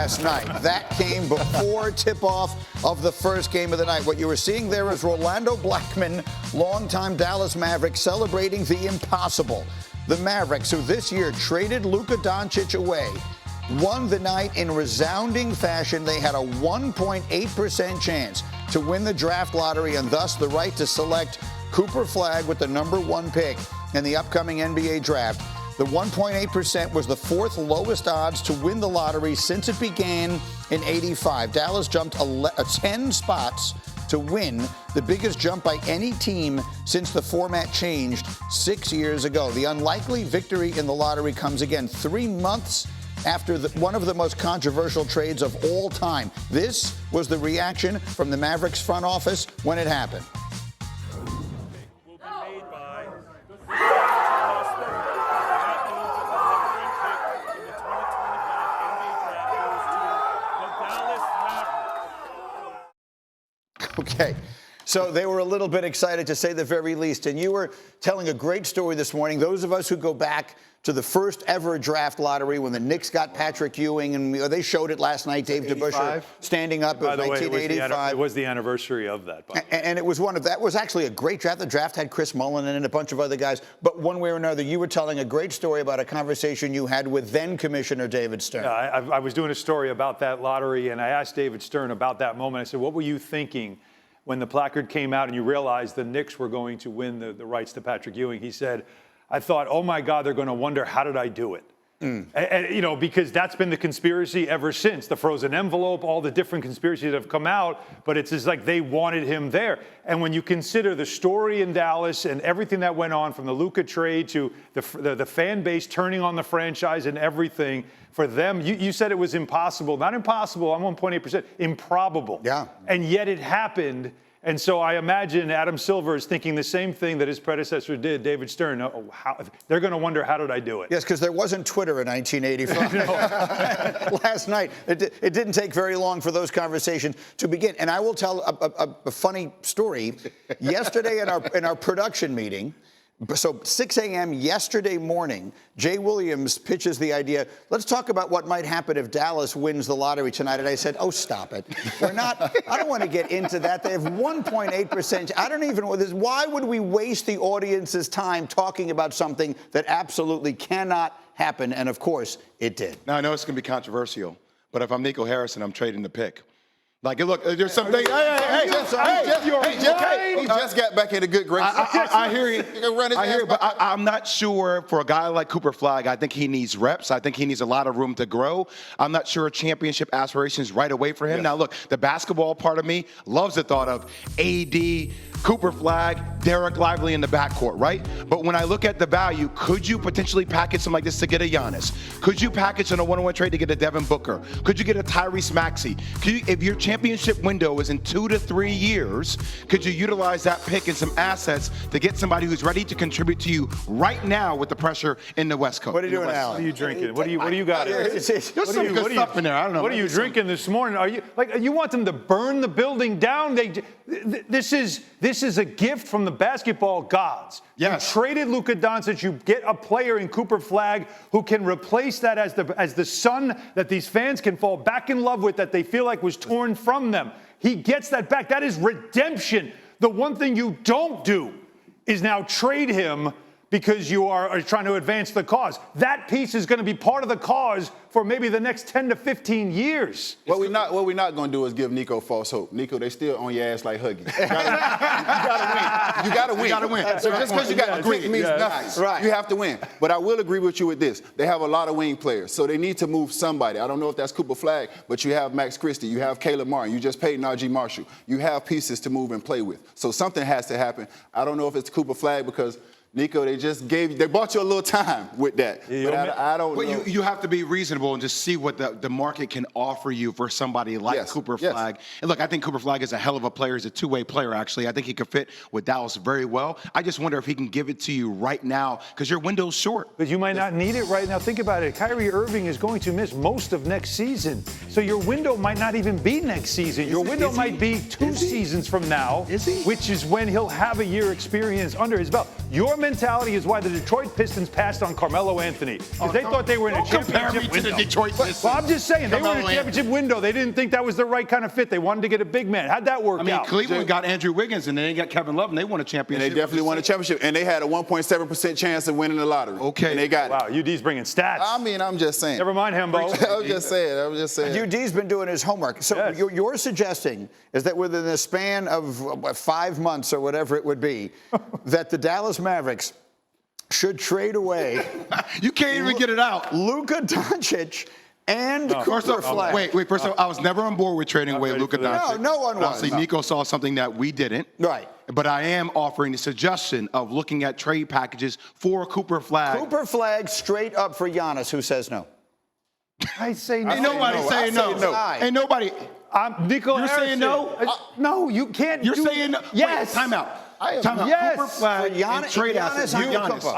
last night. That came before tip-off of the first game of the night. What you were seeing there is Rolando Blackman, longtime Dallas Mavericks, celebrating the impossible. The Mavericks, who this year traded Luka Doncic away, won the night in resounding fashion. They had a 1.8% chance to win the draft lottery and thus the right to select Cooper Flagg with the number 1 pick in the upcoming NBA draft. The 1.8% was the 4th lowest odds to win the lottery since it began in '85. Dallas jumped 10 spots to win, the biggest jump by any team since the format changed 6 years ago. The unlikely victory in the lottery comes again 3 months after one of the most controversial trades of all time. This was the reaction from the Mavericks front office when it happened. Okay, so they were a little bit excited, to say the very least. And you were telling a great story this morning. Those of us who go back to the first ever draft lottery when the Knicks got Patrick Ewing, and they showed it last night, Dave DeBusschere standing up in 1985. It was the anniversary of that. And it was that was actually a great draft. The draft had Chris Mullin and a bunch of other guys. But one way or another, you were telling a great story about a conversation you had with then Commissioner David Stern. Yeah, I was doing a story about that lottery, and I asked David Stern about that moment. I said, what were you thinking when the placard came out and you realized the Knicks were going to win the rights to Patrick Ewing? He said, I thought, oh my God, they're going to wonder, how did I do it? And, because that's been the conspiracy ever since. The frozen envelope, all the different conspiracies that have come out, but it's just like they wanted him there. And when you consider the story in Dallas and everything that went on, from the Luka trade to the fan base turning on the franchise and everything, for them, you said it was impossible. Not impossible, I'm 1.8%, improbable. Yeah. And yet it happened. And so I imagine Adam Silver is thinking the same thing that his predecessor did, David Stern. They're going to wonder, how did I do it? Yes, because there wasn't Twitter in 1985. Last night, it didn't take very long for those conversations to begin. And I will tell a funny story. Yesterday in our production meeting, so 6 a.m. yesterday morning, Jay Williams pitches the idea, let's talk about what might happen if Dallas wins the lottery tonight. And I said, oh, stop it. We're not, I don't want to get into that. They have 1.8%. I don't even know this. Why would we waste the audience's time talking about something that absolutely cannot happen? And of course, it did. Now, I know it's going to be controversial, but if I'm Nico Harrison, I'm trading the pick. Like, look, there's something. He just got back into good graces. I hear you. But I'm not sure for a guy like Cooper Flagg. I think he needs reps. I think he needs a lot of room to grow. I'm not sure championship aspirations right away for him. Yes. Now, look, the basketball part of me loves the thought of AD, Cooper Flagg, Derek Lively in the backcourt, right? But when I look at the value, could you potentially package something like this to get a Giannis? Could you package in a one-on-one trade to get a Devin Booker? Could you get a Tyrese Maxey? If your championship window is in 2 to 3 years, could you utilize that pick and some assets to get somebody who's ready to contribute to you right now with the pressure in the West Coast? What are you doing, Alan? What are you drinking? What do you got here? There's some good stuff in there. I don't know. What are you drinking this morning? Are you want them to burn the building down? This is a gift from the basketball gods. Yes. You traded Luka Doncic. You get a player in Cooper Flagg who can replace that as the son that these fans can fall back in love with, that they feel like was torn from them. He gets that back. That is redemption. The one thing you don't do is now trade him because you are trying to advance the cause. That piece is going to be part of the cause for maybe the next 10 to 15 years. What we're not going to do is give Nico false hope. Nico, they still on your ass like Huggy. You got to win. You got to win. So just because you got to agree means nothing. Right. You have to win. But I will agree with you with this. They have a lot of wing players, so they need to move somebody. I don't know if that's Cooper Flagg, but you have Max Christie, you have Caleb Martin, you just paid Najee Marshall. You have pieces to move and play with. So something has to happen. I don't know if it's Cooper Flagg because Nico, they bought you a little time with that. But I don't know. You have to be reasonable and just see what the market can offer you for somebody like Cooper Flagg. And look, I think Cooper Flagg is a hell of a player. He's a two-way player, actually. I think he could fit with Dallas very well. I just wonder if he can give it to you right now because your window's short. But you might not need it right now. Think about it. Kyrie Irving is going to miss most of next season. So So your window might not even be next season. Your window might be 2 seasons from now, which is when he'll have a year experience under his belt. Your mentality is why the Detroit Pistons passed on Carmelo Anthony, because they thought they were in a championship window. The Detroit Pistons. Well, I'm just saying, they were in a championship window. They didn't think that was the right kind of fit. They wanted to get a big man. How'd that work out? Cleveland got Andrew Wiggins, and they got Kevin Love, and they won a championship. And they definitely won a championship, and they had a 1.7% chance of winning the lottery. Okay. And they got it. Wow, UD's bringing stats. I mean, I'm just saying. Never mind, Hembo. I was just saying. UD's been doing his homework. So Yes. you're suggesting is that within the span of 5 months or whatever it would be, that the Dallas Mavericks should trade away. You can't even get it out. Luka Doncic and Cooper Flagg. Wait. First of all, I was never on board with trading away Luka Doncic. No one was. Obviously, Nico saw something that we didn't. Right. But I am offering the suggestion of looking at trade packages for Cooper Flagg. Cooper Flagg straight up for Giannis. Who says no? I say no. Ain't nobody saying no. Ain't nobody. Nico, You're saying no? No, you can't. You're saying no. Yes. Wait, time out. Yes. Cooper Flagg For and trade assets. Giannis.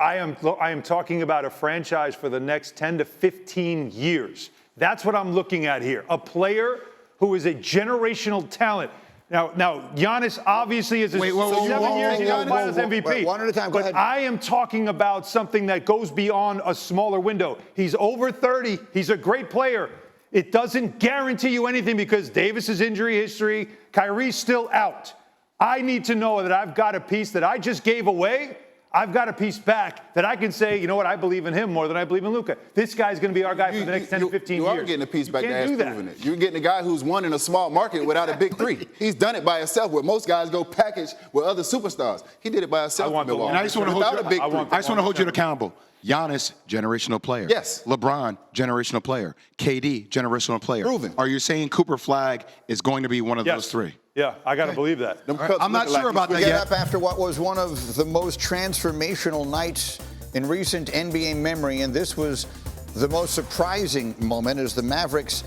I am talking about a franchise for the next 10 to 15 years. That's what I'm looking at here. A player who is a generational talent. Now, Giannis obviously is 7 years he's got Finals MVP. Wait, one at a time. Go ahead. I am talking about something that goes beyond a smaller window. He's over 30. He's a great player. It doesn't guarantee you anything because Davis's injury history, Kyrie's still out. I need to know that I've got a piece that I just gave away. I've got a piece back that I can say, you know what, I believe in him more than I believe in Luka. This guy's going to be our guy for the next 10 to 15 years. You are getting a piece back that has proven it. You're getting a guy who's won in a small market without a big three. He's done it by himself, where most guys go package with other superstars. He did it by himself in Milwaukee. And I just want to hold you accountable. Giannis, generational player. Yes. LeBron, generational player. KD, generational player. Proven. Are you saying Cooper Flagg is going to be one of those three? Yeah, I got to believe that. I'm not sure about that Get yet. up after what was one of the most transformational nights in recent NBA memory, and this was the most surprising moment as the Mavericks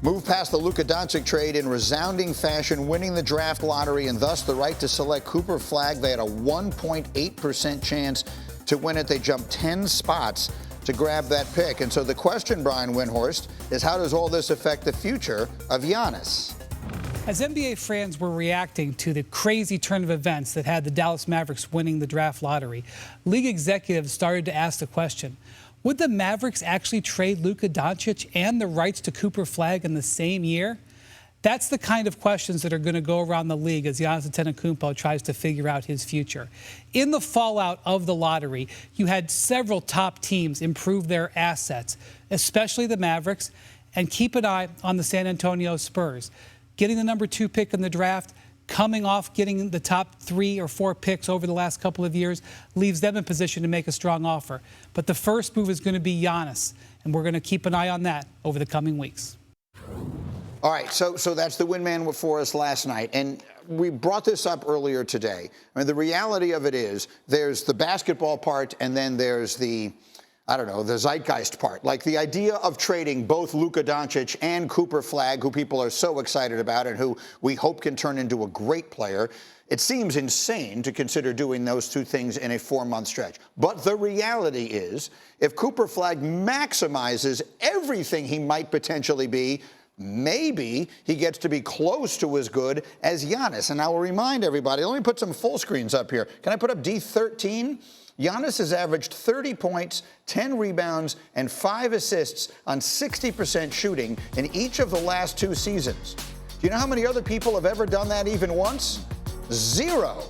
moved past the Luka Doncic trade in resounding fashion, winning the draft lottery and thus the right to select Cooper Flagg. They had a 1.8% chance to win it. They jumped 10 spots to grab that pick. And so the question, Brian Windhorst, is how does all this affect the future of Giannis? As NBA fans were reacting to the crazy turn of events that had the Dallas Mavericks winning the draft lottery, league executives started to ask the question, would the Mavericks actually trade Luka Doncic and the rights to Cooper Flagg in the same year? That's the kind of questions that are going to go around the league as Giannis Antetokounmpo tries to figure out his future. In the fallout of the lottery, you had several top teams improve their assets, especially the Mavericks, and keep an eye on the San Antonio Spurs. Getting the number 2 pick in the draft, coming off getting the top 3 or 4 picks over the last couple of years, leaves them in position to make a strong offer. But the first move is going to be Giannis, and we're going to keep an eye on that over the coming weeks. All right, so that's the win man for us last night. And we brought this up earlier today. I mean, the reality of it is there's the basketball part and then there's the zeitgeist part. Like the idea of trading both Luka Doncic and Cooper Flagg, who people are so excited about and who we hope can turn into a great player. It seems insane to consider doing those two things in a 4-month stretch. But the reality is, if Cooper Flagg maximizes everything he might potentially be, maybe he gets to be close to as good as Giannis. And I will remind everybody, let me put some full screens up here. Can I put up D13? Giannis has averaged 30 points, 10 rebounds, and 5 assists on 60% shooting in each of the last 2 seasons. Do you know how many other people have ever done that even once? 0.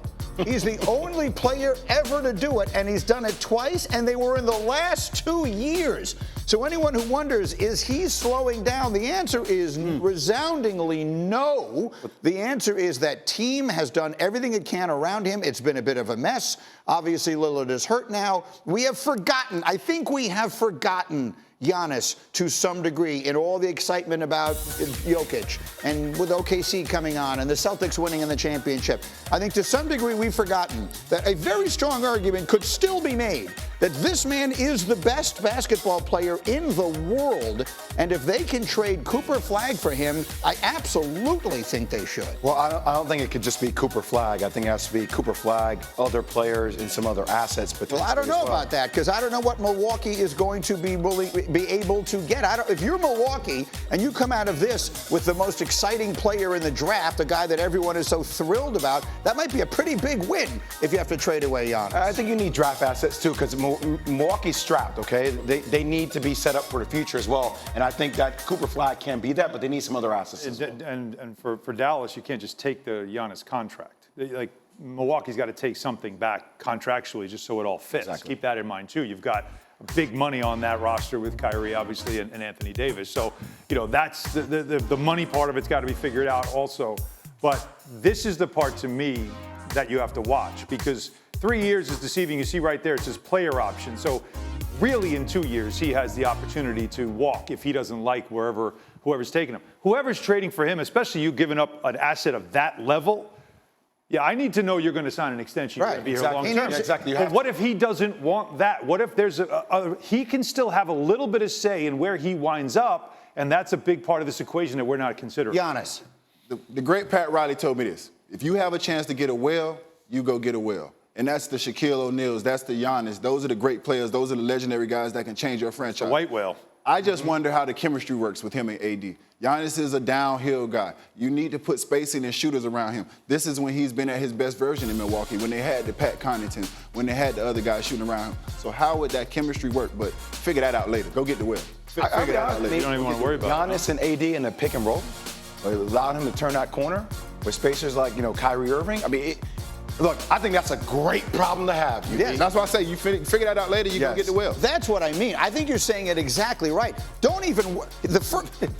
He's the only player ever to do it, and he's done it twice, and they were in the last 2 years. So anyone who wonders, is he slowing down? The answer is resoundingly no. The answer is that team has done everything it can around him. It's been a bit of a mess. Obviously, Lillard is hurt now. I think we have forgotten Giannis to some degree in all the excitement about Jokic and with OKC coming on and the Celtics winning in the championship. I think to some degree we've forgotten that a very strong argument could still be made that this man is the best basketball player in the world. And if they can trade Cooper Flagg for him, I absolutely think they should. Well, I don't think it could just be Cooper Flagg. I think it has to be Cooper Flagg, other players, and some other assets. Well, I don't know about that because I don't know what Milwaukee is going to be able to get. If you're Milwaukee and you come out of this with the most exciting player in the draft, a guy that everyone is so thrilled about, that might be a pretty big win if you have to trade away Giannis. I think you need draft assets too because Milwaukee's strapped, okay? They need to be set up for the future as well. And I think that Cooper Flagg can be that, but they need some other assets as well. And for Dallas, you can't just take the Giannis contract. Like Milwaukee's got to take something back contractually just so it all fits. Exactly. Keep that in mind too. You've got big money on that roster with Kyrie, obviously, and Anthony Davis. So, that's the money part of it's got to be figured out also. But this is the part to me that you have to watch because 3 years is deceiving. You see right there, it says player option. So really in 2 years, he has the opportunity to walk if he doesn't like whoever's taking him. Whoever's trading for him, especially you giving up an asset of that level, yeah, I need to know you're going to sign an extension. Right, You're going to be here long term. Yeah, exactly. But what if he doesn't want that? What if there's he can still have a little bit of say in where he winds up, and that's a big part of this equation that we're not considering. Giannis. The great Pat Riley told me this. If you have a chance to get a whale, you go get a whale. And that's the Shaquille O'Neals, that's the Giannis. Those are the great players. Those are the legendary guys that can change your franchise. A white whale. I just wonder how the chemistry works with him and AD. Giannis is a downhill guy. You need to put spacing and shooters around him. This is when he's been at his best version in Milwaukee, when they had the Pat Connaughtons, when they had the other guys shooting around him. So how would that chemistry work? But figure that out later. Go get the whale. Figure that out later. You don't even want to worry about it. Giannis and AD in the pick and roll allowed him to turn that corner with spacers like, Kyrie Irving. I mean, look, I think that's a great problem to have. Yeah, that's why I say you figure that out later, you go get the whale. That's what I mean. I think you're saying it exactly right. Don't even,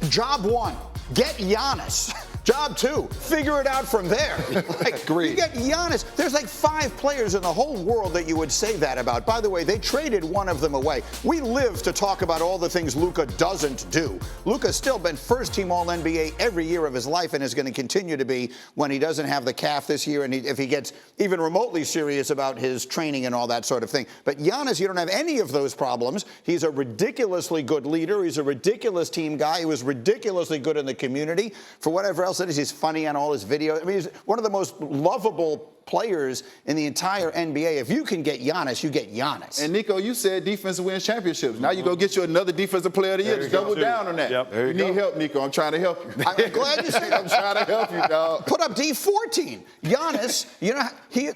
job one, get Giannis. Job two, figure it out from there. Agreed. You get Giannis. There's like 5 players in the whole world that you would say that about. By the way, they traded one of them away. We live to talk about all the things Luka doesn't do. Luka's still been first-team All-NBA every year of his life and is going to continue to be when he doesn't have the calf this year and if he gets even remotely serious about his training and all that sort of thing. But Giannis, you don't have any of those problems. He's a ridiculously good leader. He's a ridiculous team guy. He was ridiculously good in the community. For whatever else it is, he's funny on all his videos. I mean, he's one of the most lovable players in the entire NBA. If you can get Giannis, you get Giannis. And Nico, you said defense wins championships. Now you go get you another defensive player of the year. Just double down on that. Yep. You need help, Nico. I'm trying to help you. I'm glad you said that. I'm trying to help you, dog. Put up D14. Giannis,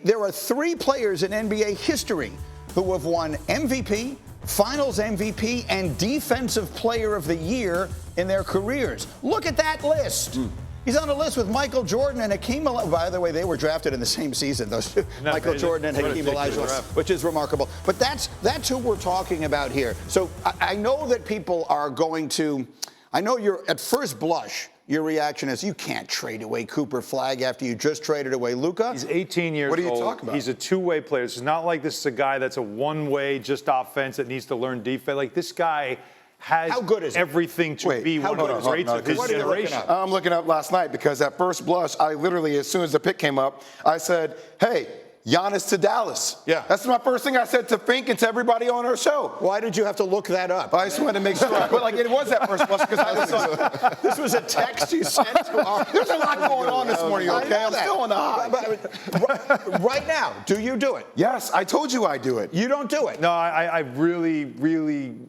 there are 3 players in NBA history who have won MVP, Finals MVP, and Defensive Player of the Year in their careers. Look at that list. He's on a list with Michael Jordan and Hakeem Olajuwon. By the way, they were drafted in the same season, those two. Michael Jordan and Hakeem Olajuwon, which is remarkable. But that's who we're talking about here. So I know that people are going to, I know you're, at first blush, your reaction is you can't trade away Cooper Flagg after you just traded away Luka. He's 18 years old. What are you talking about? He's a two-way player. It's not like this is a guy that's a one-way, just offense that needs to learn defense. Like this guy has everything to be one of the greats of his generation. I'm looking up last night because at first blush, I literally, as soon as the pick came up, I said, hey, Giannis to Dallas. Yeah. That's my first thing I said to Fink and to everybody on our show. Why did you have to look that up? I just wanted to make sure. But it was that first blush because I saw this was a text you sent to our. There's a lot going on this morning, okay? I'm still on the high. Right now, do you do it? Yes, I told you I do it. You don't do it. No, I really, really,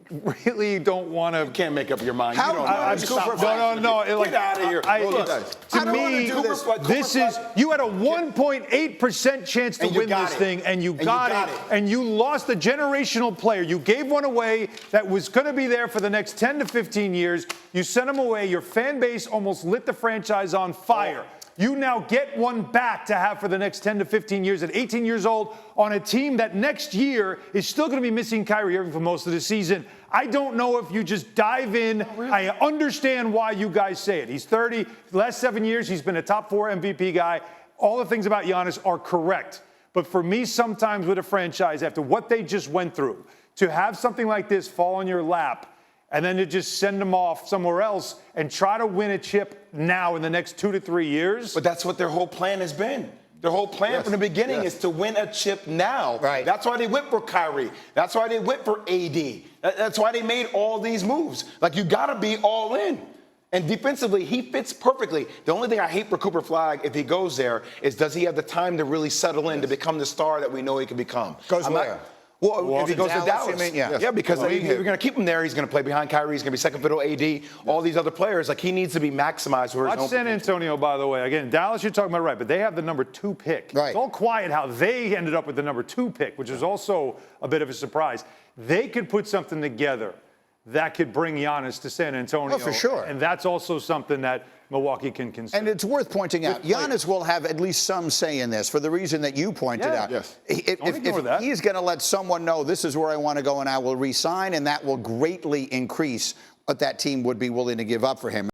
really don't want to. You can't make up your mind. How? You don't know. No. Get out of here. To me, this is you had a 1.8% chance to win this thing, and you got it, and you lost a generational player. You gave one away that was going to be there for the next 10 to 15 years. You sent him away. Your fan base almost lit the franchise on fire. You now get one back to have for the next 10 to 15 years at 18 years old on a team that next year is still going to be missing Kyrie Irving for most of the season. I don't know if you just dive in. I understand why you guys say it. He's 30. The last 7 years, he's been a top 4 MVP guy. All the things about Giannis are correct. But for me, sometimes with a franchise, after what they just went through, to have something like this fall on your lap and then to just send them off somewhere else and try to win a chip now in the next 2 to 3 years. But that's what their whole plan has been. Their whole plan from the beginning is to win a chip now. Right. That's why they went for Kyrie. That's why they went for AD. That's why they made all these moves. Like, you got to be all in. And defensively, he fits perfectly. The only thing I hate for Cooper Flagg, if he goes there, is does he have the time to really settle in to become the star that we know he can become? Goes where? Well, if he goes to Dallas, yeah, because you're going to keep him there. He's going to play behind Kyrie. He's going to be second fiddle AD. All these other players, like, he needs to be maximized for his own San Antonio, by the way. Again, Dallas, you're talking about right, but they have the number 2 pick. Right. It's all quiet how they ended up with the number 2 pick, which is also a bit of a surprise. They could put something together that could bring Giannis to San Antonio. Oh, for sure. And that's also something that Milwaukee can consider. And it's worth pointing out, Giannis will have at least some say in this for the reason that you pointed out. Yes. If he's going to let someone know this is where I want to go and I will resign, and that will greatly increase what that team would be willing to give up for him.